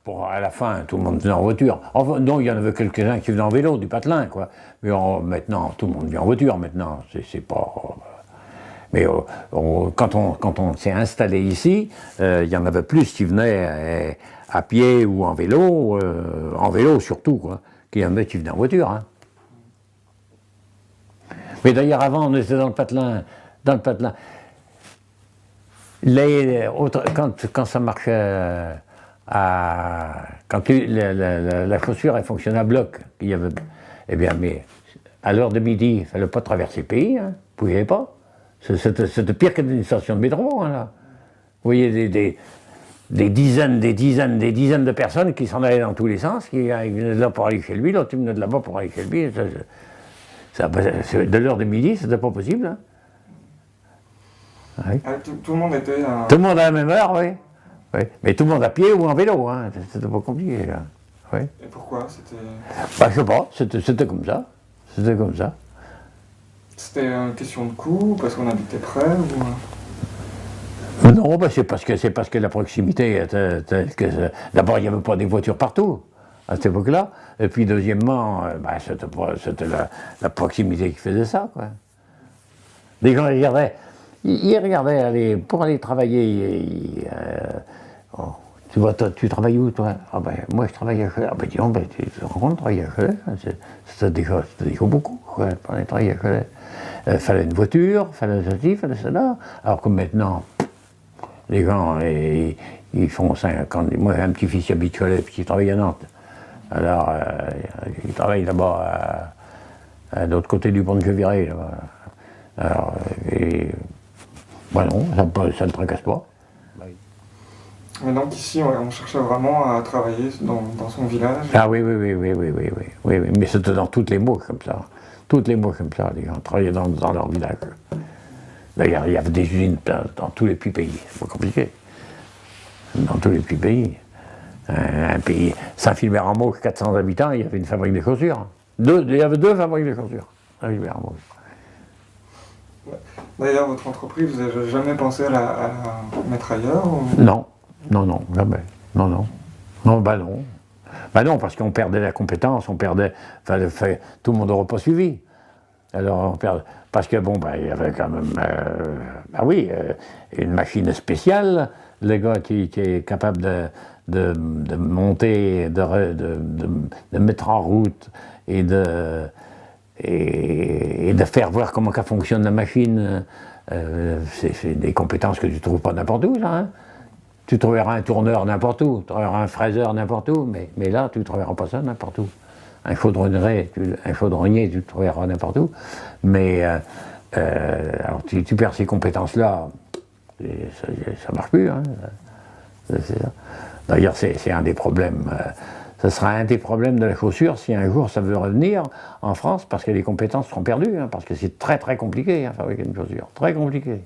À la fin, tout le monde venait en voiture. Enfin, non, il y en avait quelques-uns qui venaient en vélo, du patelin, quoi. Mais maintenant, tout le monde vient en voiture, maintenant. C'est pas... Mais quand on s'est installé ici, il y en avait plus qui venaient à pied ou en vélo surtout, quoi, qu'il y en avait qui venaient en voiture. Hein. Mais d'ailleurs, avant, on était dans le patelin. Dans le patelin. Quand ça marchait, quand la chaussure elle fonctionnait à bloc, il y avait, eh bien, mais à l'heure de midi, il ne fallait pas traverser le pays, hein, vous ne pouviez pas. C'était pire que une station de métro, hein, là. Vous voyez des dizaines de personnes qui s'en allaient dans tous les sens, qui venaient de là pour aller chez lui, l'autre venait de là-bas pour aller chez lui. De l'heure de midi, c'était pas possible. Hein. Oui. Tout le monde était... Tout le monde à la même heure, oui. Oui. Mais tout le monde à pied ou en vélo, hein. C'était pas compliqué. Là. Oui. Et pourquoi c'était... Bah, je sais pas, c'était comme ça. C'était comme ça. C'était une question de coût, parce qu'on habitait près ou... Non, bah, c'est parce que la proximité était telle que... D'abord, il n'y avait pas des voitures partout, à cette époque-là. Et puis, deuxièmement, bah, c'était la proximité qui faisait ça, quoi. Les gens regardaient pour aller travailler. Tu vois, tu travailles où, toi? Ah ben, moi, je travaille à Cholet. Ah ben, dis donc, tu te rends compte, travailler à Cholet, c'était déjà beaucoup, quoi, pour aller travailler à Cholet. Fallait une voiture, fallait ceci, fallait cela. Alors que maintenant, les gens, ils font 50... Moi, j'ai un petit-fils qui habite Cholet, puis qui travaille à Nantes. Alors, il travaille là-bas, à l'autre côté du pont de Cheviré, là-bas. Alors, non, ça ne tracasse pas. Mais donc ici, on cherchait vraiment à travailler dans son village. Ah oui, mais c'était dans toutes les mouches comme ça. Toutes les mouches comme ça, les gens travaillaient dans leur village. D'ailleurs, il y avait des usines dans tous les pays, c'est pas compliqué. Dans tous les pays. Un pays, Saint-Philbert-en-Mauche, 400 habitants, il y avait une fabrique de chaussures. Il y avait 2 fabriques de chaussures, Saint-Philbert-en-Mauche. D'ailleurs, votre entreprise, vous n'avez jamais pensé à la mettre ailleurs ou... Non, jamais. Non, bah non. Bah non, parce qu'on perdait la compétence, tout le monde n'aurait pas suivi. Alors on perd, parce que bon, bah, il y avait quand même, une machine spéciale, le gars qui est capable de monter, de mettre en route et de faire voir comment fonctionne la machine, c'est des compétences que tu ne trouves pas n'importe où, ça. Hein. Tu trouveras un tourneur n'importe où, tu trouveras un fraiseur n'importe où, mais là, tu ne trouveras pas ça n'importe où. Un chaudronnier, tu le trouveras n'importe où. Mais alors, tu perds ces compétences-là, ça ne marche plus. Hein. D'ailleurs, c'est un des problèmes. Ce sera un des problèmes de la chaussure si un jour ça veut revenir en France, parce que les compétences seront perdues, hein, parce que c'est très compliqué à fabriquer une chaussure, très compliqué.